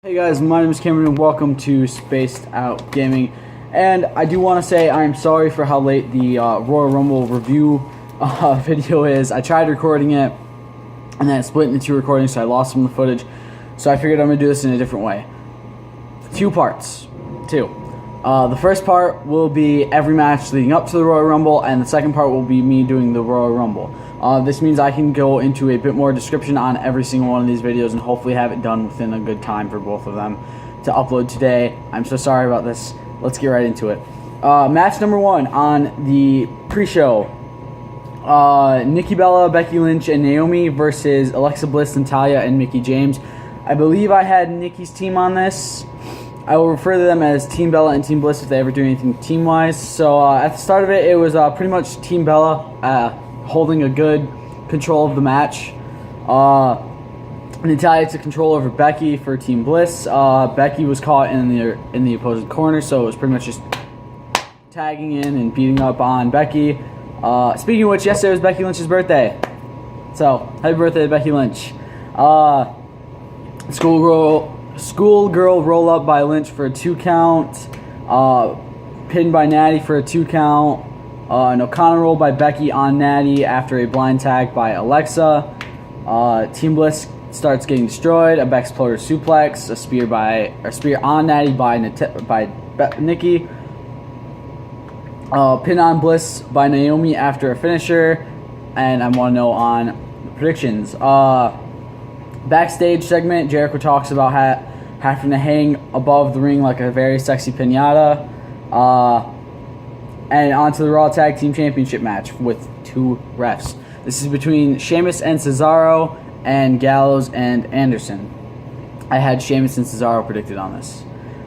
Hey guys, my name is Cameron and welcome to Spaced Out Gaming. And I do want to say I'm sorry for how late the Royal Rumble review video is. I tried recording it and then it split into two recordings, so I lost some of the footage. So I figured I'm going to do this in a different way. Two parts. The first part will be every match leading up to the Royal Rumble, and the second part will be me doing the Royal Rumble. This means I can go into a bit more description on every single one of these videos and hopefully have it done within a good time for both of them to upload today. I'm so sorry about this. Let's get right into it. Match number one on the pre-show. Nikki Bella, Becky Lynch, and Naomi versus Alexa Bliss, Natalya, and Mickie James. I believe I had Nikki's team on this. I will refer to them as Team Bella and Team Bliss if they ever do anything team-wise. So at the start of it, it was pretty much Team Bella holding a good control of the match. Natalya took control over Becky for Team Bliss. Becky was caught in the opposing corner, so it was pretty much just tagging in and beating up on Becky. Speaking of which, yesterday was Becky Lynch's birthday. So, happy birthday to Becky Lynch. Schoolgirl roll up by Lynch for a 2 count. Pinned by Natty for a 2 count. An O'Connor roll by Becky on Natty after a blind tag by Alexa. Team Bliss starts getting destroyed. A Bexploder suplex. A spear on Natty by Nikki. Pin on Bliss by Naomi after a finisher. And I want to know on predictions. Backstage segment, Jericho talks about having to hang above the ring like a very sexy pinata. And on to the Raw Tag Team Championship match with 2 refs. This is between Sheamus and Cesaro and Gallows and Anderson. I had Sheamus and Cesaro predicted on this.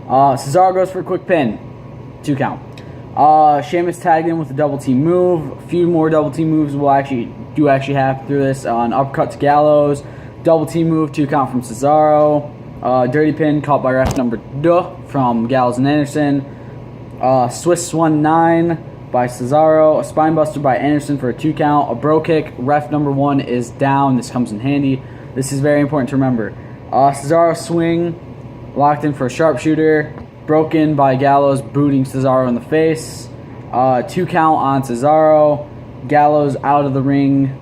Cesaro goes for a quick pin. 2 count. Sheamus tagged in with a double team move. A few more double team moves will actually happen through this. An uppercut to Gallows. Double team move, 2 count from Cesaro. Dirty pin caught by ref number 2 from Gallows and Anderson. Swiss Swan 9 by Cesaro. A spinebuster by Anderson for a 2 count. A bro kick. Ref number 1 is down. This comes in handy. This is very important to remember. Cesaro swing locked in for a sharpshooter. Broken by Gallows, booting Cesaro in the face. 2 count on Cesaro. Gallows out of the ring.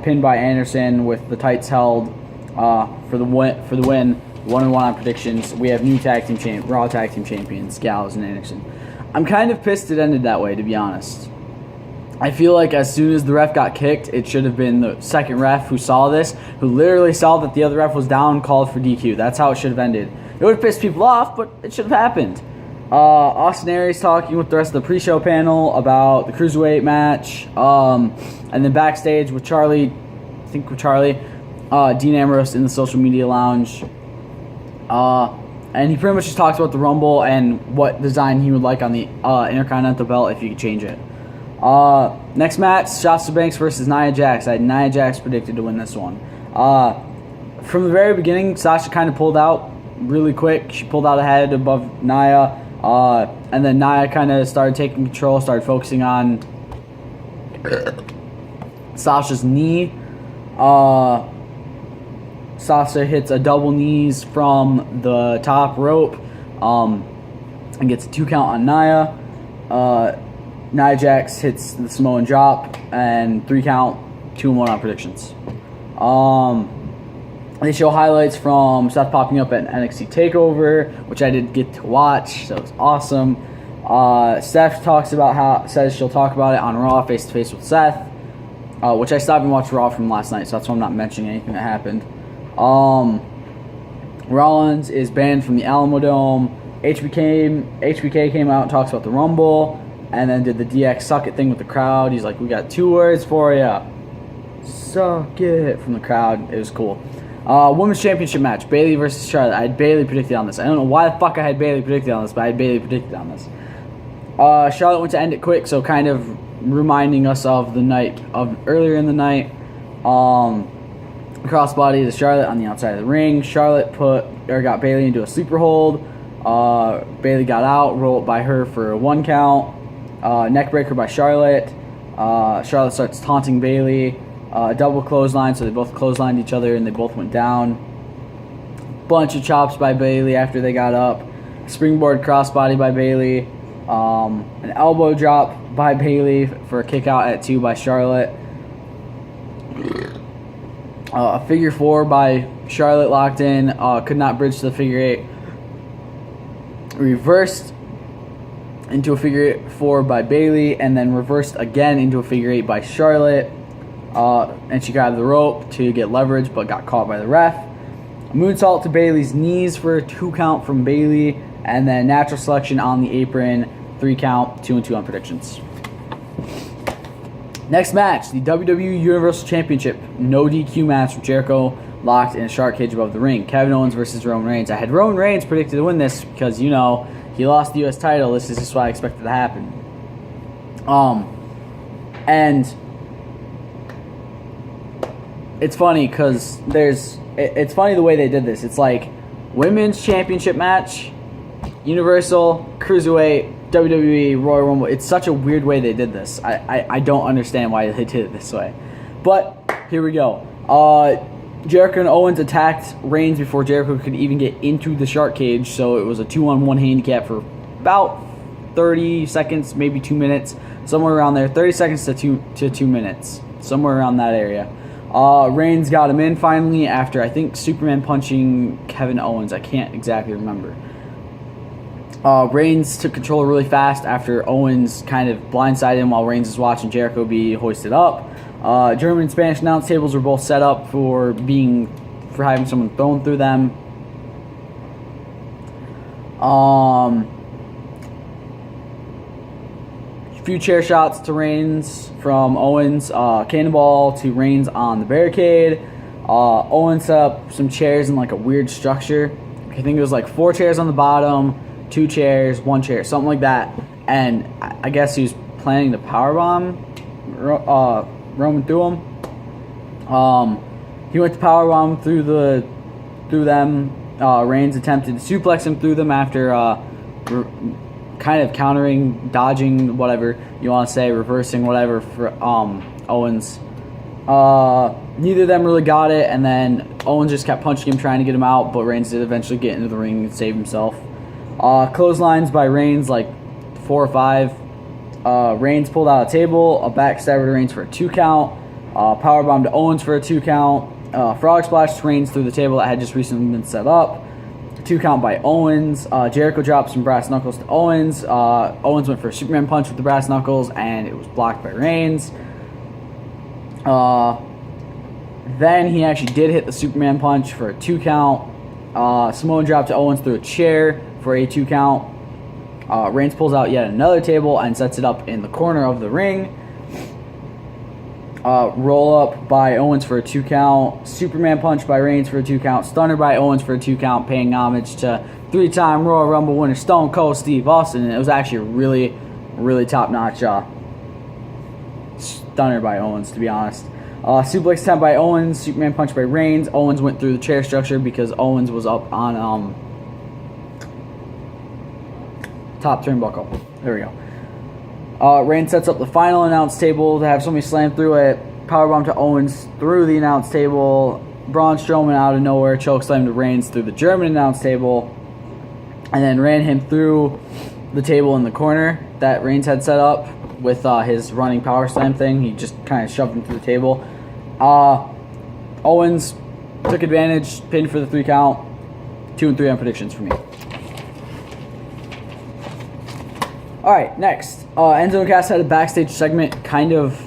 Pinned by Anderson with the tights held for the win. 1-1 on predictions. We have new Raw Tag Team Champions, Gallows and Anderson. I'm kind of pissed it ended that way, to be honest. I feel like as soon as the ref got kicked, it should have been the second ref who saw this, who literally saw that the other ref was down, called for DQ. That's how it should have ended. It would have pissed people off, but it should have happened. Austin Aries talking with the rest of the pre-show panel about the Cruiserweight match. And then backstage with Charlie, Dean Ambrose in the social media lounge. And he pretty much just talks about the Rumble and what design he would like on the Intercontinental belt if you could change it. Next match, Sasha Banks versus Nia Jax. I had Nia Jax predicted to win this one. From the very beginning, Sasha kind of pulled out really quick. She pulled out ahead above Nia. And then Nia kind of started taking control, started focusing on Sasha's knee. Sasha hits a double knees from the top rope and gets a 2 count on Nia. Nia Jax hits the Samoan drop and 3 count, 2-1 on predictions. They show highlights from Seth popping up at NXT TakeOver, which I did get to watch, so it was awesome. Steph says she'll talk about it on Raw face to face with Seth, which I stopped and watched Raw from last night, so that's why I'm not mentioning anything that happened. Rollins is banned from the Alamo Dome. HBK came out and talks about the Rumble, and then did the DX suck it thing with the crowd. He's like, we got 2 words for ya. Suck it from the crowd. It was cool. Women's Championship match, Bayley versus Charlotte. I had Bayley predicted on this. I don't know why the fuck I had Bayley predicted on this, but I had Bayley predicted on this. Charlotte went to end it quick, so kind of reminding us of the night of earlier in the night. Crossbody to Charlotte on the outside of the ring. Charlotte got Bayley into a sleeper hold. Bayley got out, rolled by her for a 1 count. Neckbreaker by Charlotte. Charlotte starts taunting Bayley. Double clothesline, so they both clotheslined each other and they both went down. bunch of chops by Bayley after they got up. Springboard crossbody by Bayley. An elbow drop by Bayley for a kick out at 2 by Charlotte. A figure 4 by Charlotte locked in. Could not bridge to the figure 8. Reversed into a figure 4 by Bayley, and then reversed again into a figure 8 by Charlotte. And she grabbed the rope to get leverage, but got caught by the ref. A moonsault to Bayley's knees for a 2 count from Bayley, and then natural selection on the apron, 3 count, 2-2 on predictions. Next match, the WWE Universal Championship no DQ match with Jericho locked in a shark cage above the ring. Kevin Owens versus Roman Reigns. I had Roman Reigns predicted to win this because, you know, he lost the U.S. title. This is just what I expected to happen. And it's funny because it's funny the way they did this. It's like women's championship match, Universal, Cruiserweight, WWE, Royal Rumble. It's such a weird way they did this. I don't understand why they did it this way. But here we go. Jericho and Owens attacked Reigns before Jericho could even get into the shark cage, so it was a 2-on-1 handicap for about 30 seconds, maybe 2 minutes, somewhere around there. 30 seconds to 2 minutes, somewhere around that area. Reigns got him in finally after, I think, Superman punching Kevin Owens. I can't exactly remember. Reigns took control really fast after Owens kind of blindsided him while Reigns is watching Jericho be hoisted up. German and Spanish announce tables were both set up for having someone thrown through them. A few chair shots to Reigns from Owens. Cannonball to Reigns on the barricade. Owens set up some chairs in like a weird structure. I think it was like 4 chairs on the bottom, 2 chairs, 1 chair, something like that. And I guess he was planning to powerbomb Roman through him. He went to powerbomb through them. Reigns attempted to suplex him through them after kind of countering, dodging, whatever you want to say, reversing, whatever for Owens. Neither of them really got it, and then Owens just kept punching him, trying to get him out, but Reigns did eventually get into the ring and save himself. Clotheslines by Reigns, like 4 or 5. Reigns pulled out a table, a backstabber to Reigns for a 2 count, powerbomb to Owens for a 2 count, frog splash to Reigns through the table that had just recently been set up, 2 count by Owens. Jericho dropped some brass knuckles to Owens. Owens went for a Superman punch with the brass knuckles, and it was blocked by Reigns. Then he actually did hit the Superman punch for a 2 count. Samoan drop to Owens through a chair for a 2 count. Reigns pulls out yet another table and sets it up in the corner of the ring. Roll up by Owens for a 2 count. Superman punch by Reigns for a 2 count. Stunner by Owens for a 2 count, paying homage to 3-time Royal Rumble winner Stone Cold Steve Austin. And it was actually a really, really top-notch stunner by Owens, to be honest. Suplex attempt by Owens. Superman punch by Reigns. Owens went through the chair structure because Owens was up on top turnbuckle. There we go. Reigns sets up the final announce table to have somebody slam through it. Powerbomb to Owens through the announce table. Braun Strowman out of nowhere chokeslam to Reigns through the German announce table. And then ran him through the table in the corner that Reigns had set up with his running power slam thing. He just kind of shoved him through the table. Owens took advantage, pinned for the 3 count. 2 and 3 on predictions for me. Alright, next. Enzo and Cass had a backstage segment kind of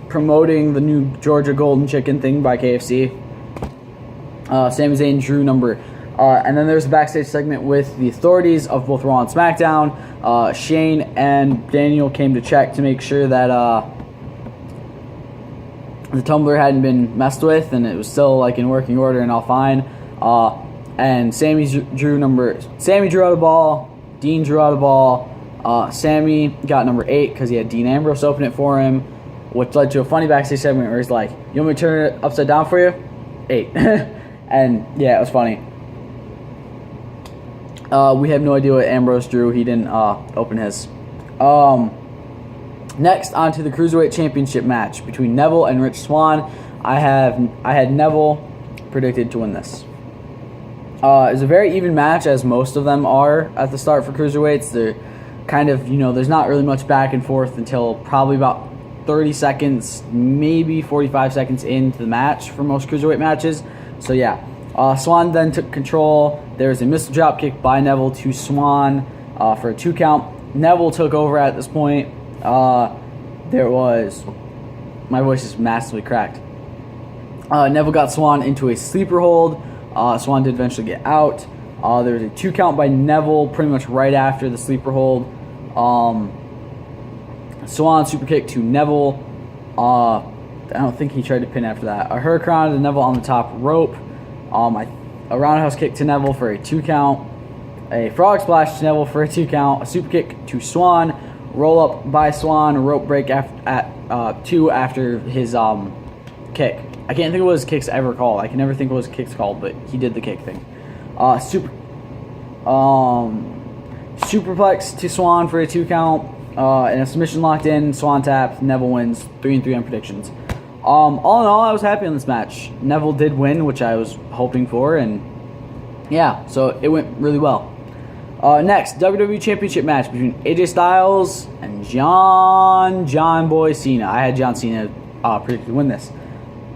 promoting the new Georgia Golden Chicken thing by KFC. Sami Zayn drew number. And then there's a backstage segment with the authorities of both Raw and SmackDown. Shane and Daniel came to check to make sure that the tumbler hadn't been messed with and it was still like in working order and all fine. And Sammy drew out a ball. Dean drew out a ball. Sammy got number 8 because he had Dean Ambrose open it for him, which led to a funny backstage segment where he's like, "You want me to turn it upside down for you?" 8. And yeah, it was funny. We have no idea what Ambrose drew. He didn't open his. Next, on to the Cruiserweight Championship match between Neville and Rich Swann. I had Neville predicted to win this. It was a very even match, as most of them are at the start for cruiserweights. They're kind of, there's not really much back and forth until probably about 30 seconds, maybe 45 seconds into the match for most cruiserweight matches. So yeah, Swann then took control. There was a missile drop kick by Neville to Swann for a 2 count. Neville took over at this point. There was, my voice is massively cracked. Neville got Swann into a sleeper hold. Swann did eventually get out. There was a 2 count by Neville pretty much right after the sleeper hold. Swann super kick to Neville. I don't think he tried to pin after that. A Hurricane to Neville on the top rope. A roundhouse kick to Neville for a 2 count. A frog splash to Neville for a 2 count. A super kick to Swann. Roll up by Swann. A rope break at 2 after his kick. I can't think of what his kick's ever called. I can never think of what his kick's called, but he did the kick thing. Superplex to Swann for a 2 count. And a submission locked in. Swann tapped. Neville wins. 3-3 on predictions. All in all, I was happy on this match. Neville did win, which I was hoping for, and yeah, so it went really well. Next, WWE Championship match between AJ Styles and John Boy Cena. I had John Cena predicted to win this.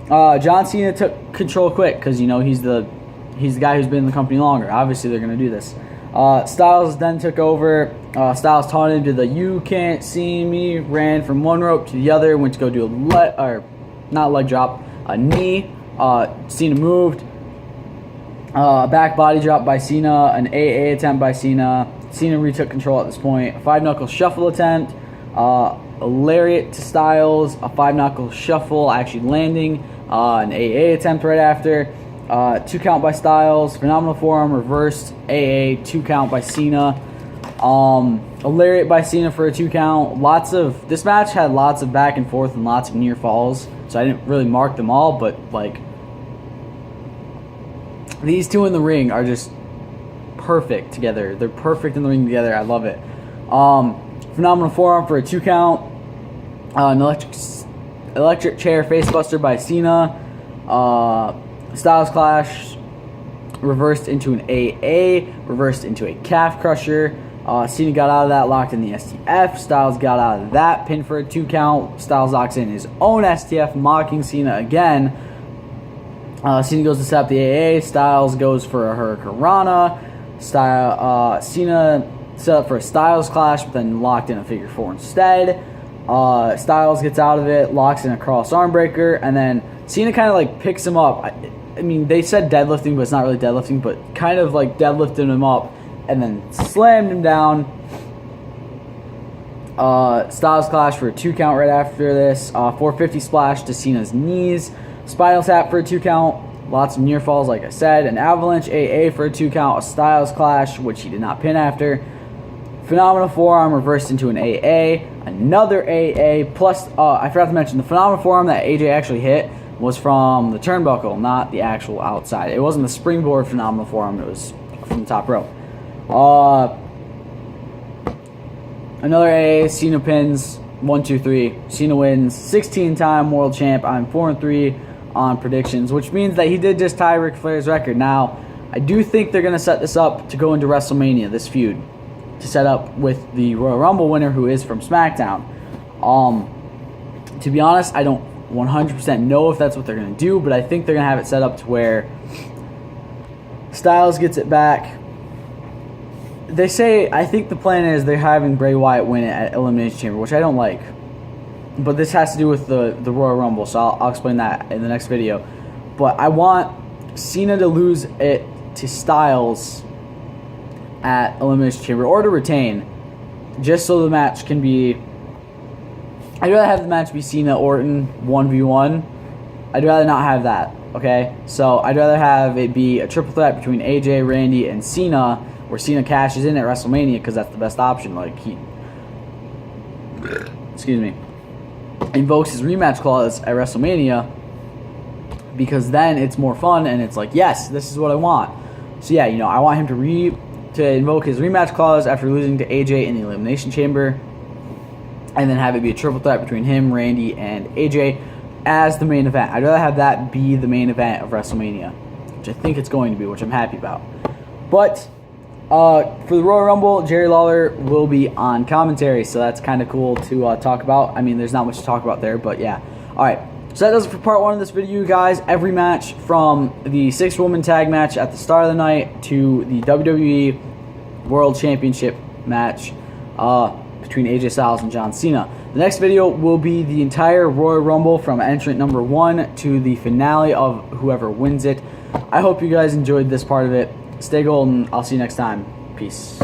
John Cena took control quick because he's the guy who's been in the company longer. Obviously, they're gonna do this. Styles then took over. Styles taunted him to the "You can't see me." Ran from one rope to the other. Went to go do not leg drop, a knee. Cena moved. Back body drop by Cena. An AA attempt by Cena. Cena retook control at this point. A 5-knuckle shuffle attempt. A lariat to Styles. A 5-knuckle shuffle actually landing. An AA attempt right after. 2 count by Styles. Phenomenal forearm reversed. AA 2 count by Cena. A lariat by Cena for a 2 count. This match had lots of back and forth and lots of near falls, so I didn't really mark them all, but these two in the ring are just perfect together. They're perfect in the ring together. I love it. Phenomenal forearm for a 2 count. An electric chair facebuster by Cena. Styles Clash reversed into an AA, reversed into a calf crusher. Cena got out of that, locked in the STF. Styles got out of that, pin for a 2 count. Styles locks in his own STF, mocking Cena again. Cena goes to set up the AA. Styles goes for a Hurricanrana. Cena set up for a Styles Clash, but then locked in a figure 4 instead. Styles gets out of it, locks in a cross arm breaker, and then Cena kind of picks him up. I mean, they said deadlifting, but it's not really deadlifting, but kind of deadlifting him up and then slammed him down. Styles Clash for a 2 count right after this. 450 splash to Cena's knees. Spinal tap for a 2 count. Lots of near falls, like I said. An avalanche AA for a 2 count. A Styles Clash, which he did not pin after. Phenomenal forearm reversed into an AA. Another AA. Plus, I forgot to mention, the phenomenal forearm that AJ actually hit was from the turnbuckle, not the actual outside. It wasn't the springboard phenomenal forearm. It was from the top rope. Another AA. Cena pins. 1, 2, 3. Cena wins. 16-time world champ. I'm 4-3 on predictions, which means that he did just tie Ric Flair's record. Now, I do think they're going to set this up to go into WrestleMania, this feud, to set up with the Royal Rumble winner, who is from SmackDown. To be honest, I don't 100% know if that's what they're going to do, but I think they're going to have it set up to where Styles gets it back. I think the plan is they're having Bray Wyatt win it at Elimination Chamber, which I don't like. But this has to do with the Royal Rumble, so I'll explain that in the next video. But I want Cena to lose it to Styles at Elimination Chamber, or to retain, just so the match can be... I'd rather have the match be Cena-Orton 1v1. I'd rather not have that, okay? So I'd rather have it be a triple threat between AJ, Randy, and Cena, where Cena cashes in at WrestleMania, because that's the best option. He invokes his rematch clause at WrestleMania, because then it's more fun, and it's yes, this is what I want. So yeah, I want him to invoke his rematch clause after losing to AJ in the Elimination Chamber, and then have it be a triple threat between him, Randy, and AJ as the main event. I'd rather have that be the main event of WrestleMania. which I think it's going to be, which I'm happy about. But for the Royal Rumble, Jerry Lawler will be on commentary, so that's kind of cool to talk about. I mean, there's not much to talk about there, but yeah. All right, so that does it for part 1 of this video, you guys. Every match from the 6-woman tag match at the start of the night to the WWE World Championship match between AJ Styles and John Cena. The next video will be the entire Royal Rumble from entrant number 1 to the finale of whoever wins it. I hope you guys enjoyed this part of it. Stay golden. I'll see you next time. Peace.